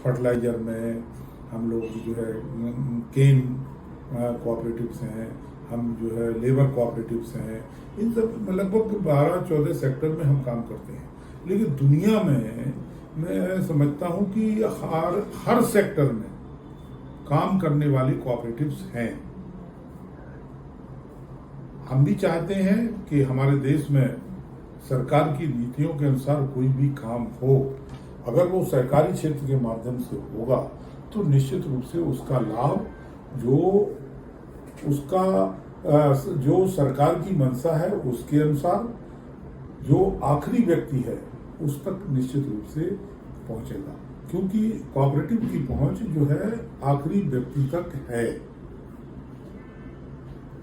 Fertiliser में हम लोग जो है केन कोऑपरेटिव्स हैं, हम जो है लेबर कोऑपरेटिव्स हैं, इन सब लगभग 12-14 सेक्टर में हम काम करते हैं। लेकिन दुनिया में मैं समझता हूँ कि हर सेक्टर में काम करने वाली कोऑपरेटिव्स हैं। हम भी चाहते हैं कि हमारे देश में सरकार की नीतियों के अनुसार कोई भी काम हो, अगर वो सरकारी क्षेत्र के माध्यम से होगा तो निश्चित रूप से उसका लाभ जो सरकार की मंशा है उसके अनुसार जो आखिरी व्यक्ति है उस तक निश्चित रूप से पहुंचेगा, क्योंकि कोऑपरेटिव की पहुंच जो है आखिरी व्यक्ति तक है।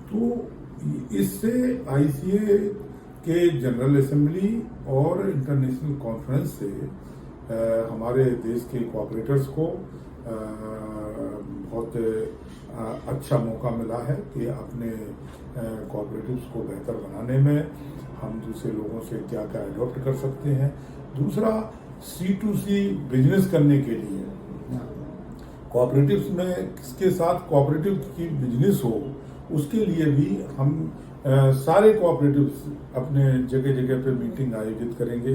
तो इससे आईसीए के जनरल असेंबली और इंटरनेशनल कॉन्फ्रेंस से हमारे देश के कोऑपरेटर्स को बहुत अच्छा मौका मिला है कि अपने कोऑपरेटिव्स को बेहतर बनाने में हम दूसरे लोगों से क्या क्या अडॉप्ट कर सकते हैं। दूसरा, C2C बिजनेस करने के लिए कोऑपरेटिव्स में किसके साथ कोऑपरेटिव की बिजनेस हो, उसके लिए भी हम सारे कोऑपरेटिव्स अपने जगह जगह पे मीटिंग आयोजित करेंगे।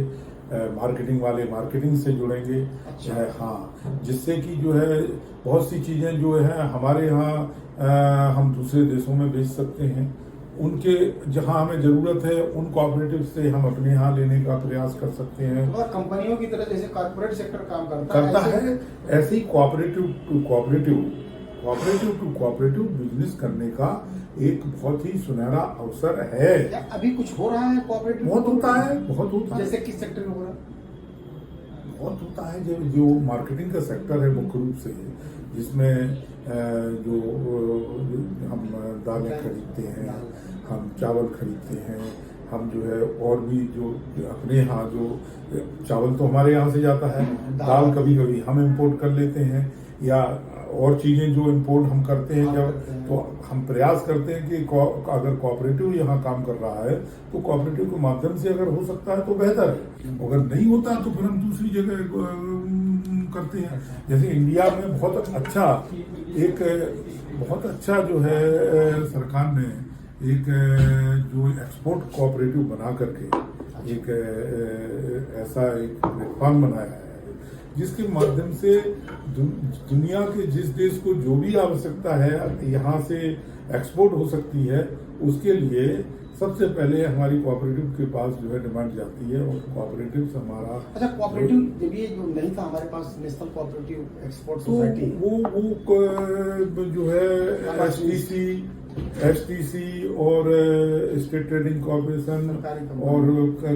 मार्केटिंग वाले मार्केटिंग से जुड़ेंगे। अच्छा। हाँ, जिससे कि जो है बहुत सी चीज़ें जो है हमारे यहाँ हम दूसरे देशों में बेच सकते हैं। उनके जहाँ हमें ज़रूरत है उन कोऑपरेटिव से हम अपने यहाँ लेने का प्रयास कर सकते हैं। और कंपनियों की तरह जैसे कॉर्पोरेट सेक्टर काम करता है ऐसे ही कोऑपरेटिव टू कोऑपरेटिव बिजनेस करने का एक बहुत ही सुनहरा अवसर है। अभी कुछ हो रहा है कोऑपरेटिव? बहुत होता है। जैसे किस सेक्टर में हो रहा है? बहुत होता है। जो मार्केटिंग का सेक्टर है मुख्य रूप से, जिसमें जो हम दालें खरीदते हैं, हम चावल खरीदते हैं, हम जो है और भी जो अपने यहाँ जो चावल तो हमारे यहाँ से जाता है, दाल कभी कभी हम इंपोर्ट कर लेते हैं, या और चीज़ें जो इंपोर्ट हम करते हैं जब, तो हम प्रयास करते हैं कि अगर कोऑपरेटिव यहाँ काम कर रहा है तो कोऑपरेटिव के माध्यम से अगर हो सकता है तो बेहतर है, अगर नहीं होता तो फिर हम दूसरी जगह करते हैं। जैसे इंडिया में बहुत अच्छा जो है सरकार ने एक जो एक्सपोर्ट कोऑपरेटिव बना करके एक ऐसा एक प्लेटफॉर्म बनाया है जिसके माध्यम से दुनिया के जिस देश को जो भी आवश्यकता है यहाँ से एक्सपोर्ट हो सकती है, उसके लिए सबसे पहले हमारी कोऑपरेटिव के पास जो है डिमांड जाती है और कोऑपरेटिव हमारा। अच्छा, कोऑपरेटिव जब ये जो नहीं था हमारे पास नेशनल कोऑपरेटिव एक्सपोर्ट सोसाइटी, तो वो जो है एसटीसी और स्टेट ट्रेडिंग कॉर्पोरेशन और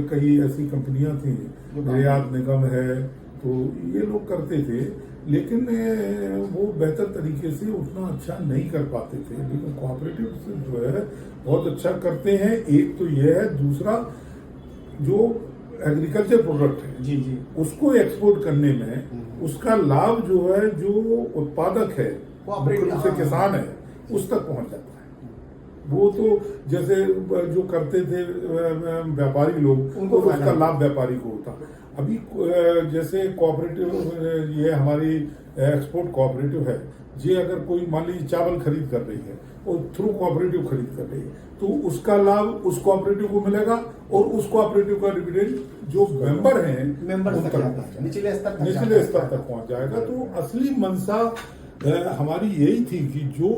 कई ऐसी कंपनियां थी, निर्यात निगम है, तो ये लोग करते थे, लेकिन वो बेहतर तरीके से उतना अच्छा नहीं कर पाते थे। लेकिन कोऑपरेटिव जो है बहुत अच्छा करते हैं। एक तो ये है, दूसरा जो एग्रीकल्चर प्रोडक्ट है जी उसको एक्सपोर्ट करने में उसका लाभ जो है जो उत्पादक है, से किसान है, उस तक पहुंच जाता है। वो तो जैसे जो करते थे व्यापारी लोग, उनको उसका लाभ व्यापारी को होता। अभी जैसे कोऑपरेटिव ये हमारी एक्सपोर्ट कोऑपरेटिव है, ये अगर कोई मान लीजिए चावल खरीद कर रही है और थ्रू कोऑपरेटिव खरीद कर रही है, तो उसका लाभ उस कोऑपरेटिव को मिलेगा और उस कोऑपरेटिव का डिविडेंड जो मेंबर हैं निचले स्तर तक पहुंच जाएगा। तो असली मंशा हमारी यही थी कि जो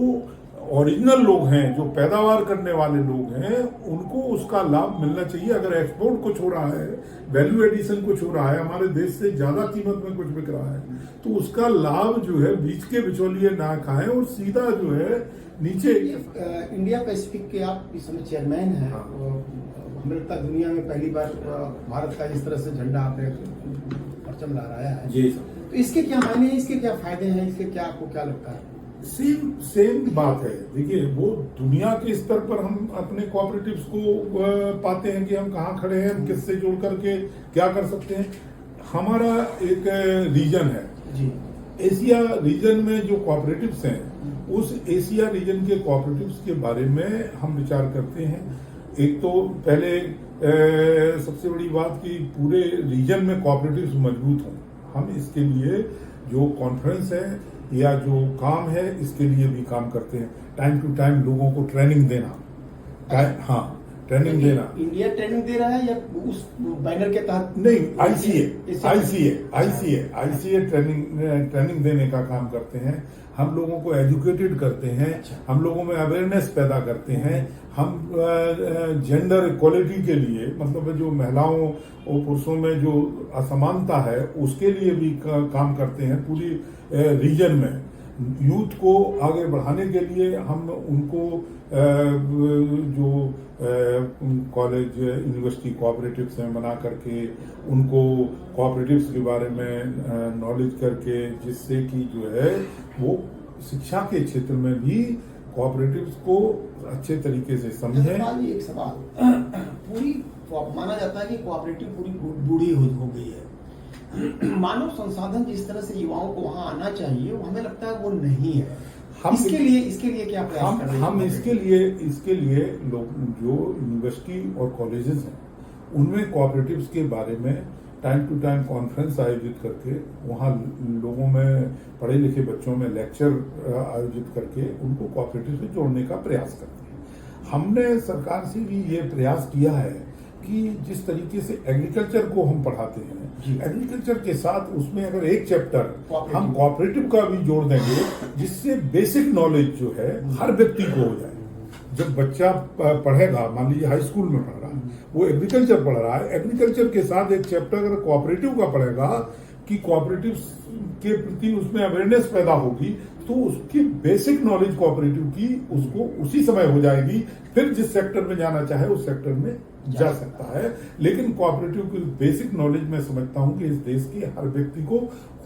ओरिजिनल लोग हैं, जो पैदावार करने वाले लोग हैं, उनको उसका लाभ मिलना चाहिए। अगर एक्सपोर्ट कुछ हो रहा है, वैल्यू एडिशन कुछ हो रहा है, हमारे देश से ज्यादा कीमत में कुछ बिक रहा है, तो उसका लाभ जो है बीच के बिचौलिए ना खाएं और सीधा जो है नीचे। इंडिया पैसिफिक के आप इस समय चेयरमैन हैं। हाँ। हमें लगता है दुनिया में पहली बार भारत का इस तरह से झंडा आपने परचम लहराया है जी। तो इसके क्या मायने हैं, इसके क्या फायदे हैं, इसके क्या आपको क्या लगता है? सेम बात है। देखिए, वो दुनिया के स्तर पर हम अपने कोऑपरेटिव्स को पाते हैं कि हम कहाँ खड़े हैं, किससे जुड़ करके क्या कर सकते हैं। हमारा एक रीजन है जी, एशिया रीजन में जो कोऑपरेटिव्स हैं, उस एशिया रीजन के कोऑपरेटिव्स के बारे में हम विचार करते हैं। एक तो पहले सबसे बड़ी बात कि पूरे रीजन में कोऑपरेटिव्स मजबूत हों। हम इसके लिए जो कॉन्फ्रेंस है या जो काम है इसके लिए भी काम करते हैं। टाइम टू टाइम लोगों को ट्रेनिंग देना, हाँ ट्रेनिंग देना। इंडिया ट्रेनिंग दे रहा है या उस बैनर के तहत? नहीं, आईसीए ट्रेनिंग देने का काम करते हैं। हम लोगों को एजुकेटेड करते हैं, हम लोगों में अवेयरनेस पैदा करते हैं। हम जेंडर इक्वलिटी के लिए, मतलब जो महिलाओं और पुरुषों में जो असमानता है उसके लिए भी काम करते हैं पूरी रीजन में। यूथ को आगे बढ़ाने के लिए हम उनको जो कॉलेज यूनिवर्सिटी कोऑपरेटिव्स में बना करके उनको कोऑपरेटिव्स के बारे में नॉलेज करके, जिससे कि जो है वो शिक्षा के क्षेत्र में भी कोऑपरेटिव्स को अच्छे तरीके से समझें। एक सवाल, पूरी माना जाता है कि कोऑपरेटिव पूरी बूढ़ी हो गई है। मानव संसाधन जिस तरह से युवाओं को वहां आना चाहिए वो हमें लगता है वो नहीं है। इसके लिए क्या प्रयास कर रहे हैं? हम इसके लिए लोग जो यूनिवर्सिटी और कॉलेजेस हैं उनमें कोऑपरेटिव्स के बारे में टाइम टू टाइम कॉन्फ्रेंस आयोजित करके वहाँ लोगों में, पढ़े लिखे बच्चों में लेक्चर आयोजित करके उनको कोऑपरेटिव से जोड़ने का प्रयास करते हैं। हमने सरकार से भी ये प्रयास किया है कि जिस तरीके से एग्रीकल्चर को हम पढ़ाते हैं, एग्रीकल्चर के साथ उसमें अगर एक चैप्टर हम कोऑपरेटिव का भी जोड़ देंगे, जिससे बेसिक नॉलेज जो है हर व्यक्ति को हो जाए। जब बच्चा पढ़ेगा, मान लीजिए हाई स्कूल में पढ़ रहा है, वो एग्रीकल्चर पढ़ रहा है, एग्रीकल्चर के साथ एक चैप्टर अगर कोऑपरेटिव का पढ़ेगा कि कोऑपरेटिव के प्रति उसमें अवेयरनेस पैदा होगी, तो उसकी बेसिक नॉलेज कोऑपरेटिव की उसको उसी समय हो जाएगी। फिर जिस सेक्टर में जाना चाहे उस सेक्टर में जा सकता है। लेकिन कोऑपरेटिव की बेसिक नॉलेज मैं समझता हूं कि इस देश के हर व्यक्ति को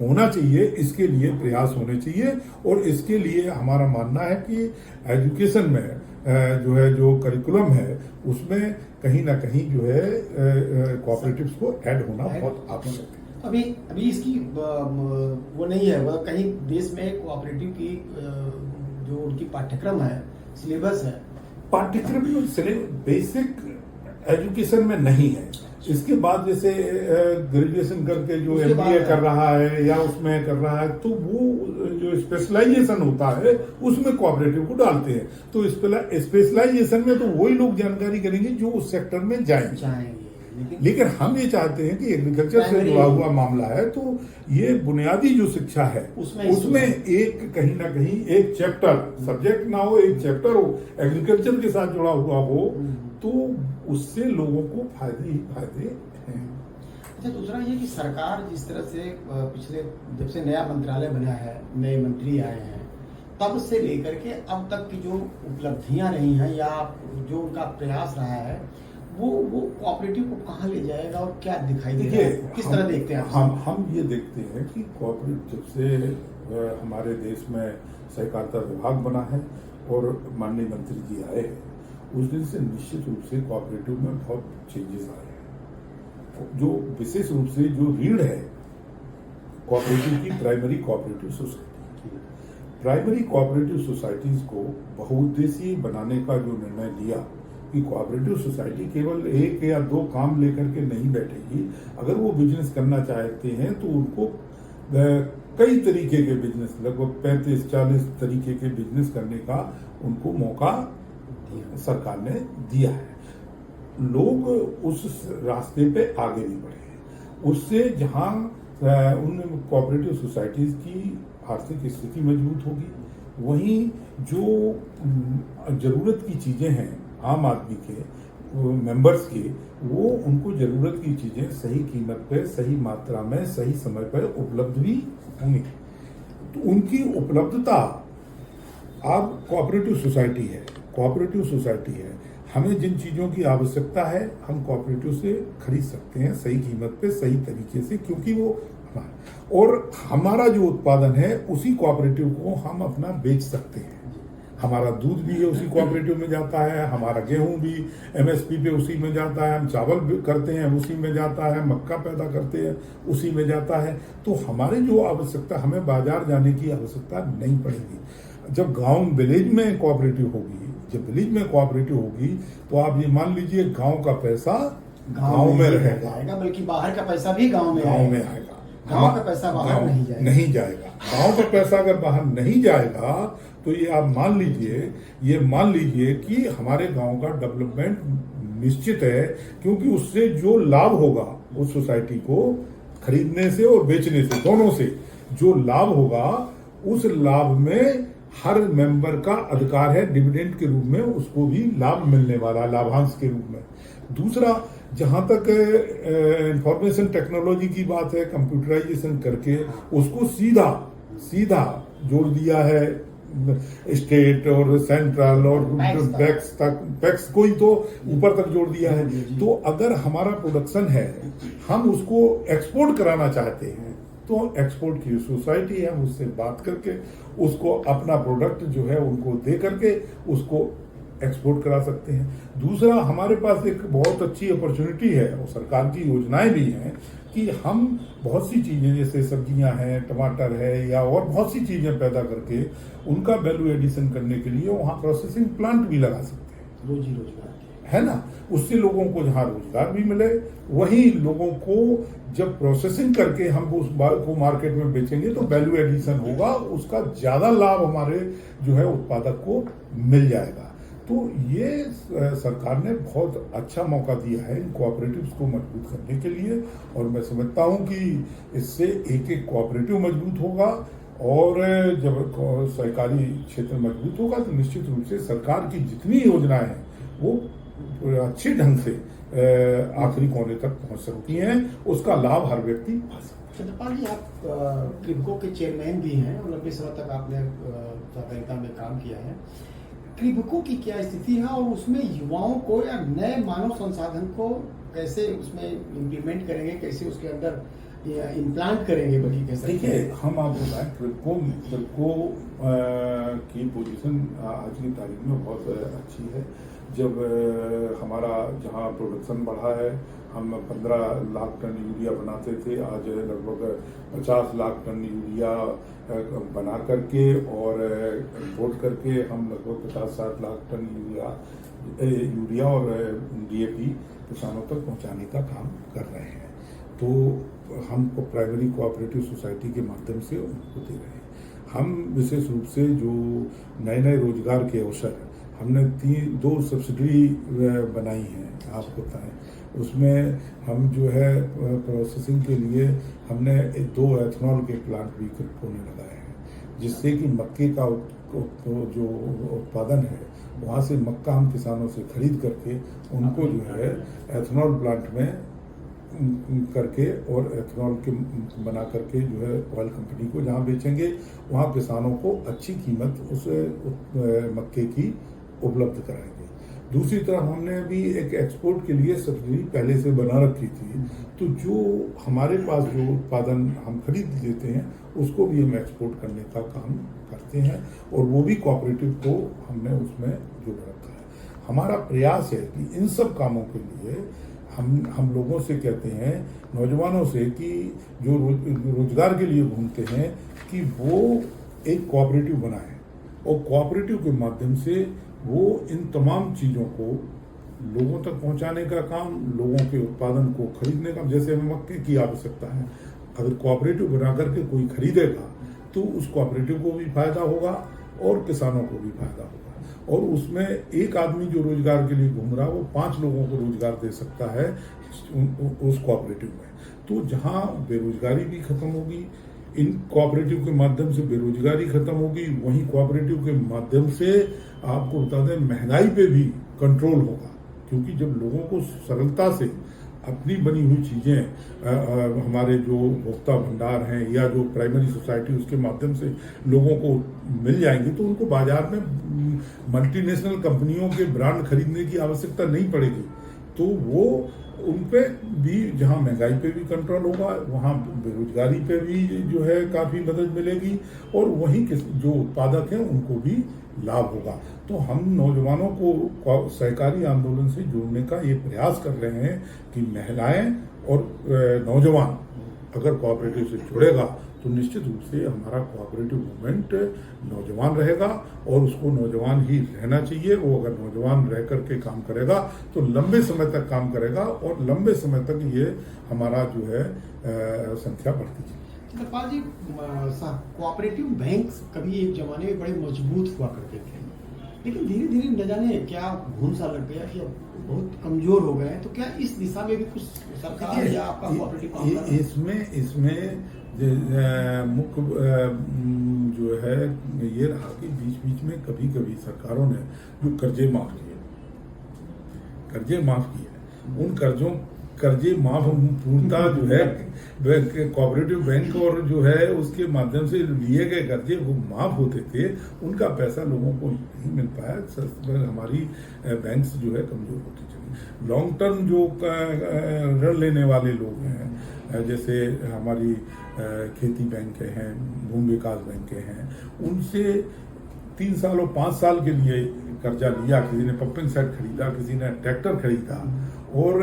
होना चाहिए। इसके लिए प्रयास होने चाहिए और इसके लिए हमारा मानना है कि एजुकेशन में जो करिकुलम है उसमें कहीं ना कहीं जो है कोऑपरेटिव्स को ऐड होना बहुत आवश्यक है। अभी इसकी वो नहीं है, वह कहीं देश में कोऑपरेटिव की जो उनकी पाठ्यक्रम है, सिलेबस है, पाठ्यक्रम बेसिक एजुकेशन में नहीं है। इसके बाद जैसे ग्रेजुएशन करके जो एमबीए कर रहा है या उसमें कर रहा है, तो वो जो स्पेशलाइजेशन होता है उसमें कोऑपरेटिव को डालते हैं। तो स्पेशलाइजेशन में तो वही लोग जानकारी करेंगे जो उस सेक्टर में जाएंगे। लेकिन हम ये चाहते हैं कि एग्रीकल्चर से जुड़ा हुआ मामला है, तो ये बुनियादी जो शिक्षा है उसमें एक कहीं ना कहीं एक चैप्टर, सब्जेक्ट ना हो, एक चैप्टर हो, एग्रीकल्चर के साथ जुड़ा हुआ हो, तो उससे लोगों को फायदे ही फायदे हैं। अच्छा, दूसरा ये कि सरकार जिस तरह से पिछले जब से नया मंत्रालय बना है, नए मंत्री आए हैं, तब से लेकर के अब तक की जो उपलब्धियां रही हैं या जो उनका प्रयास रहा है, वो कोऑपरेटिव को कहाँ ले जाएगा और क्या दिखाई दे रहा है? किस तरह देखते हैं हम ये देखते हैं कि कोऑपरेटिव जब से हमारे देश में सहकारिता विभाग बना है और माननीय मंत्री जी आए हैं, उस दिन से निश्चित रूप से कोऑपरेटिव में बहुत चेंजेस आए हैं। जो विशेष रूप से जो रीढ़ है कोऑपरेटिव की, प्राइमरी कोऑपरेटिव सोसाइटीज को बहुउद्देशीय बनाने का जो निर्णय लिया कि कोऑपरेटिव सोसाइटी केवल एक या दो काम लेकर के नहीं बैठेगी। अगर वो बिजनेस करना चाहते हैं तो उनको कई तरीके के बिजनेस, लगभग 35-40 तरीके के बिजनेस करने का उनको मौका सरकार ने दिया है। लोग उस रास्ते पे आगे भी बढ़े हैं। उससे जहां उन कोऑपरेटिव सोसाइटीज की आर्थिक स्थिति मजबूत होगी, वहीं जो जरूरत की चीजें हैं आम आदमी के मेंबर्स की, वो उनको जरूरत की चीजें सही कीमत पे, सही मात्रा में, सही समय पर उपलब्ध भी होंगी। तो उनकी उपलब्धता, अब कोऑपरेटिव सोसाइटी है, हमें जिन चीजों की आवश्यकता है हम कोऑपरेटिव से खरीद सकते हैं सही कीमत पे, सही तरीके से, क्योंकि वो और हमारा जो उत्पादन है उसी कोऑपरेटिव को हम अपना बेच सकते हैं। हमारा दूध भी उसी कोऑपरेटिव में जाता है, हमारा गेहूं भी एमएसपी पे उसी में जाता है, हम चावल करते हैं उसी में जाता है, मक्का पैदा करते हैं उसी में जाता है। तो हमारे जो आवश्यकता, हमें बाजार जाने की आवश्यकता नहीं पड़ेगी। जब विलेज में कोऑपरेटिव होगी, तो आप ये मान लीजिए गांव का पैसा गांव में रहेगा, बल्कि बाहर का पैसा भी गांव में आएगा। गांव का पैसा बाहर नहीं जाएगा। नहीं जाएगा। गांव का पैसा अगर बाहर नहीं जाएगा तो ये आप मान लीजिए कि हमारे गांव का डेवलपमेंट निश्चित है, क्योंकि उससे जो लाभ होगा उस सोसाइटी को खरीदने से और बेचने से, दोनों से जो लाभ होगा, उस लाभ में हर मेंबर का अधिकार है डिविडेंड के रूप में उसको भी लाभ मिलने वाला, लाभांश के रूप में। दूसरा, जहां तक इंफॉर्मेशन टेक्नोलॉजी की बात है, कंप्यूटराइजेशन करके उसको सीधा जोड़ दिया है स्टेट और सेंट्रल और पैक्स को ही तो ऊपर तक जोड़ दिया है। तो अगर हमारा प्रोडक्शन है, हम उसको एक्सपोर्ट कराना चाहते हैं, तो एक्सपोर्ट की सोसाइटी है, उससे बात करके उसको अपना प्रोडक्ट जो है उनको दे करके उसको एक्सपोर्ट करा सकते हैं। दूसरा, हमारे पास एक बहुत अच्छी अपॉर्चुनिटी है और सरकार की योजनाएं भी हैं कि हम बहुत सी चीजें जैसे सब्जियां हैं, टमाटर है या और बहुत सी चीजें पैदा करके उनका वैल्यू एडिशन करने के लिए वहां प्रोसेसिंग प्लांट भी लगा सकते हैं। रोजी रोजगार है ना, उससे लोगों को जहां रोजगार भी मिले, वही लोगों को जब प्रोसेसिंग करके हम उस को मार्केट में बेचेंगे तो वैल्यू एडिशन होगा, उसका ज्यादा लाभ हमारे जो है उत्पादक को मिल जाएगा। तो ये सरकार ने बहुत अच्छा मौका दिया है इन कोऑपरेटिव्स को मजबूत करने के लिए, और मैं समझता हूं कि इससे एक एक कोऑपरेटिव मजबूत होगा, और जब सहकारी क्षेत्र मजबूत होगा तो निश्चित रूप से सरकार की जितनी योजनाएं हैं वो अच्छे ढंग से आखिरी कोने तक पहुंच सकती हैं, उसका लाभ हर व्यक्ति पा सकता है। चंद्रपाल जी, आप क्रिबको के चेयरमैन भी हैं और लंबे समय तक आपने सहकारिता में काम किया है। क्रिबको की क्या स्थिति है और उसमें युवाओं को या नए मानव संसाधन को कैसे उसमें इम्प्लीमेंट करेंगे, कैसे उसके अंदर इम्प्लांट करेंगे, बल्कि कैसे? देखिए, हम आपको बताएं, क्रिबको की पोजीशन आज की तारीख में बहुत अच्छी है। जब हमारा जहां प्रोडक्शन बढ़ा है, हम 15 लाख टन यूरिया बनाते थे, आज लगभग 50 लाख टन यूरिया बना करके और इम्पोर्ट करके हम लगभग 50-60 लाख टन यूरिया और DAP किसानों तक पहुंचाने का काम कर रहे हैं। तो हम प्राइमरी कोऑपरेटिव सोसाइटी के माध्यम से उनको दे रहे हैं। हम विशेष रूप से जो नए रोजगार के अवसर, हमने 2 सब्सिडी बनाई हैं, आपको बताएं। उसमें हम जो है प्रोसेसिंग के लिए हमने 2 एथनॉल के प्लांट भी क्रिबको ने लगाए हैं, जिससे कि मक्के का जो उत्पादन है वहाँ से मक्का हम किसानों से खरीद करके उनको जो है एथनॉल प्लांट में करके और एथनॉल के बना करके जो है ऑयल कंपनी को जहाँ बेचेंगे वहाँ किसानों को अच्छी कीमत उस मक्के की उपलब्ध कराएंगे। दूसरी तरफ हमने भी एक एक्सपोर्ट के लिए सब्सिडी पहले से बना रखी थी, तो जो हमारे पास जो उत्पादन हम खरीद लेते हैं उसको भी हम एक्सपोर्ट करने का काम करते हैं, और वो भी कोऑपरेटिव को हमने उसमें जोड़ रखा है। हमारा प्रयास है कि इन सब कामों के लिए हम लोगों से कहते हैं, नौजवानों से, कि जो रोजगार के लिए घूमते हैं कि वो एक कोऑपरेटिव बनाएं, और कोऑपरेटिव के माध्यम से वो इन तमाम चीज़ों को लोगों तक पहुंचाने का काम, लोगों के उत्पादन को खरीदने का, जैसे हमें मक्के की आवश्यकता है, अगर कोऑपरेटिव बना करके कोई खरीदेगा तो उस कोऑपरेटिव को भी फायदा होगा और किसानों को भी फायदा होगा, और उसमें एक आदमी जो रोजगार के लिए घूम रहा है वो 5 लोगों को रोजगार दे सकता है उस कोऑपरेटिव में। तो जहां बेरोजगारी भी खत्म होगी, इन कोऑपरेटिव के माध्यम से बेरोजगारी खत्म होगी, वहीं कोऑपरेटिव के माध्यम से आपको बता दें महंगाई पे भी कंट्रोल होगा, क्योंकि जब लोगों को सरलता से अपनी बनी हुई चीजें हमारे जो उपभोक्ता भंडार हैं या जो प्राइमरी सोसाइटी उसके माध्यम से लोगों को मिल जाएंगी, तो उनको बाजार में मल्टीनेशनल कंपनियों के ब्रांड खरीदने की आवश्यकता नहीं पड़ेगी। तो वो उन पे भी, जहां महंगाई पे भी कंट्रोल होगा, वहां बेरोजगारी पे भी जो है काफी मदद मिलेगी, और वहीं जो उत्पादक हैं उनको भी लाभ होगा। तो हम नौजवानों को सहकारी आंदोलन से जोड़ने का ये प्रयास कर रहे हैं कि महिलाएं और नौजवान अगर कोऑपरेटिव से जुड़ेगा तो निश्चित रूप से हमारा कोऑपरेटिव मूवमेंट नौजवान रहेगा और उसको नौजवान ही रहना चाहिए। वो अगर नौजवान रह करके काम करेगा तो लंबे समय तक काम करेगा और लंबे समय तक ये हमारा जो है संख्या बढ़ती है। धर्मपाल जी साहब, कोऑपरेटिव बैंक कभी एक जमाने में बड़े मजबूत हुआ करते थे, लेकिन धीरे धीरे न जाने क्या घूम सा लग गया कि अब बहुत कमजोर हो गए हैं। तो क्या इस दिशा में भी कुछ सरकार या आपका कोऑपरेटिव काम कर रहा है? इसमें मुख्य जो है ये रहा कि बीच बीच में कभी कभी सरकारों ने जो कर्जे माफ किए उन कर्जे माफ पूर्णता जो है कोऑपरेटिव बैंक और जो है उसके माध्यम से लिए गए कर्जे वो माफ होते थे, उनका पैसा लोगों को नहीं मिल पाया। हमारी बैंक्स जो है कमजोर होती चली। लॉन्ग टर्म जो ऋण लेने वाले लोग हैं, जैसे हमारी खेती बैंक हैं, भूमि विकास बैंक हैं, उनसे 3 साल और 5 साल के लिए कर्जा लिया। किसी ने पंपिंग सेट खरीदा, किसी ने ट्रैक्टर खरीदा, और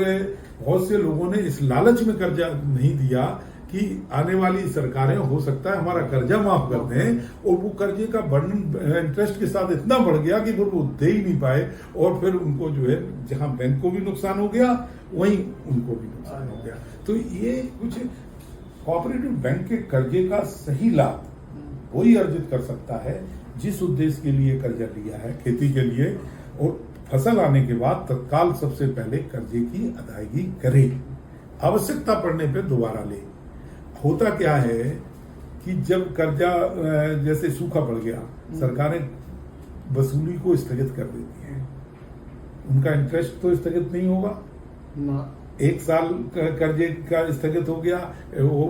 बहुत से लोगों ने इस लालच में कर्जा नहीं दिया कि आने वाली सरकारें हो सकता है हमारा कर्जा माफ कर दें, और वो कर्जे का बर्डन इंटरेस्ट के साथ इतना बढ़ गया कि फिर वो दे ही नहीं पाए, और फिर उनको जो है जहां बैंक को भी नुकसान हो गया वहीं उनको भी नुकसान हो गया। तो ये कुछ कोऑपरेटिव बैंक के कर्जे का सही लाभ वही अर्जित कर सकता है जिस उद्देश्य के लिए कर्जा लिया है, खेती के लिए, और फसल आने के बाद तत्काल सबसे पहले कर्जे की अदायगी करे, आवश्यकता पड़ने पर दोबारा ले। होता क्या है कि जब कर्जा जैसे सूखा पड़ गया, सरकारें वसूली को स्थगित कर देती हैं, उनका इंटरेस्ट तो स्थगित नहीं होगा ना। 1 साल कर्जे का स्थगित हो गया, वो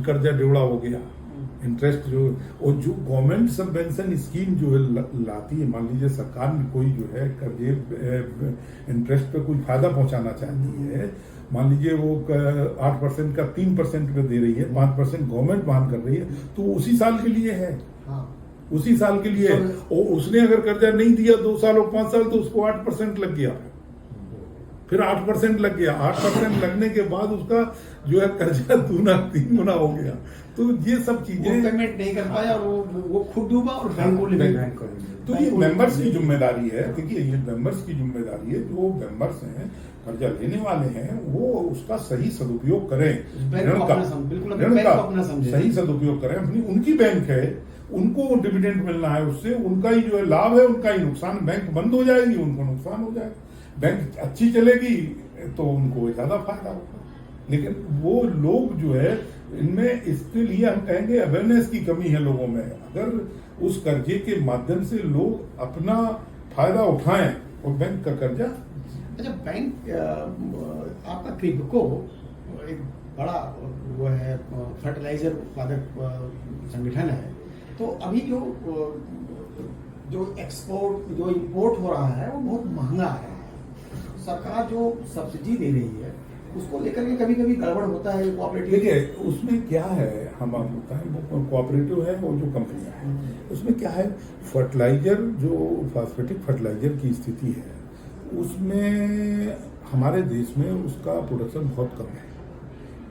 कर्जा ड्यूड़ा हो गया, इंटरेस्ट जो, और जो गवर्नमेंट सबवेंशन स्कीम जो है लाती है, मान लीजिए सरकार ने कोई जो है कर्जे इंटरेस्ट पे कोई फायदा पहुंचाना चाहती है, मान लीजिए वो 8% का 3% पे दे रही है, 5% गवर्नमेंट वहन कर रही है, तो उसी साल के लिए है। हाँ। उसी साल के लिए, और उसने अगर कर्जा नहीं दिया 2 साल और 5 साल, तो उसको 8% लग गया, फिर 8% लग गया, 8% लगने के बाद उसका जो है कर्जा 2-3 गुना हो गया। तो ये सब चीजें पेमेंट नहीं कर पाया और वो खुद डूबा और बैंक को। तो ये मेंबर्स की जिम्मेदारी है, देखिए ये मेंबर्स की जिम्मेदारी है, जो मेंबर्स हैं कर्जा लेने वाले हैं वो उसका सही सदुपयोग करें, ऋण का सही सदुपयोग करें। अपनी उनकी बैंक है, उनको डिविडेंड मिलना है, उससे उनका ही जो है लाभ है, उनका ही नुकसान। बैंक बंद हो जाएगी, उनको नुकसान हो जाएगा। बैंक अच्छी चलेगी तो उनको ज्यादा फायदा होगा। लेकिन वो लोग जो है इनमें, इसके लिए हम कहेंगे अवेयरनेस की कमी है लोगों में। अगर उस कर्जे के माध्यम से लोग अपना फायदा उठाएं और बैंक का कर्जा। अच्छा, बैंक आपका क्रिप्को एक बड़ा वो है फर्टिलाइजर उत्पादक संगठन है, तो अभी जो एक्सपोर्ट जो इंपोर्ट हो रहा है वो बहुत महंगा आ रहा है। सरकार जो सब्सिडी दे रही है उसको लेकर के कभी कभी गड़बड़ होता है कोऑपरेटिव। देखिए उसमें क्या है, हम आपको बताएं, वो कोऑपरेटिव है और जो कंपनियां हैं उसमें क्या है, फर्टिलाइजर जो फास्फेटिक फर्टिलाइजर की स्थिति है उसमें हमारे देश में उसका प्रोडक्शन बहुत कम है,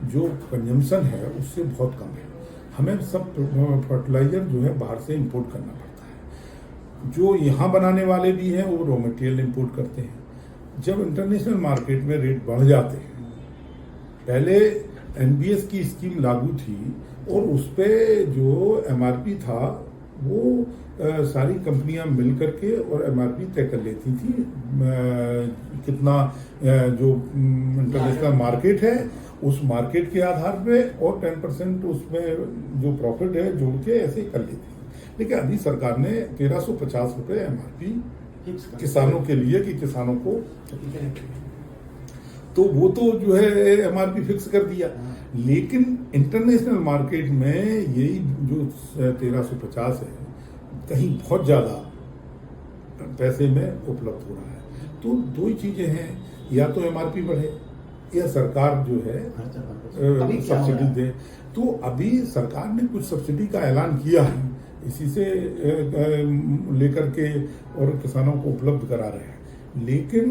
जो कंजम्पशन है उससे बहुत कम है। हमें सब फर्टिलाइजर जो है बाहर से इंपोर्ट करना पड़ता है। जो यहाँ बनाने वाले भी हैं वो रॉ मटेरियल इंपोर्ट करते हैं। जब इंटरनेशनल मार्केट में रेट बढ़ जाते हैं, पहले एनबीएस की स्कीम लागू थी और उस पे जो एमआरपी था वो सारी कंपनियां मिल करके और एमआरपी तय कर लेती थी, कितना जो इंटरनेशनल मार्केट है उस मार्केट के आधार पे, और 10% उसमें जो प्रॉफिट है जोड़ के ऐसे कर लेती थी। लेकिन अभी सरकार ने 1350 रुपये एमआरपी किसानों के लिए, कि किसानों को, तो वो तो जो है एमआरपी फिक्स कर दिया। लेकिन इंटरनेशनल मार्केट में यही जो 1350 है कहीं बहुत ज्यादा पैसे में उपलब्ध हो रहा है। तो दो ही चीजें हैं, या तो एमआरपी बढ़े या सरकार जो है सब्सिडी दे। तो अभी सरकार ने कुछ सब्सिडी का ऐलान किया है, इसी से लेकर के और किसानों को उपलब्ध करा रहे हैं। लेकिन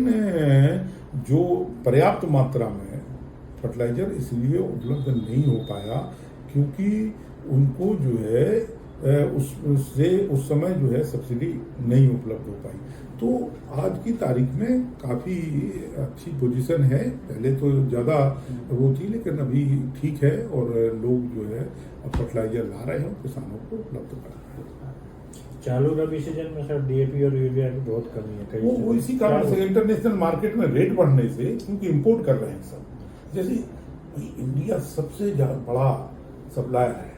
जो पर्याप्त मात्रा में फर्टिलाइजर इसलिए उपलब्ध नहीं हो पाया क्योंकि उनको जो है उस समय जो है सब्सिडी नहीं उपलब्ध हो पाई। तो आज की तारीख में काफ़ी अच्छी पोजीशन है, पहले तो ज़्यादा वो थी लेकिन अभी ठीक है और लोग जो है फर्टिलाइजर ला रहे हैं, किसानों को उपलब्ध करा रहे हैं। चालू रबी सीजन में सर डीएपी और यूरिया की बहुत कमी है कई वो इसी कारण से इंटरनेशनल मार्केट में रेट बढ़ने से, क्योंकि इंपोर्ट कर रहे हैं सब। जैसे इंडिया सबसे बड़ा सप्लायर है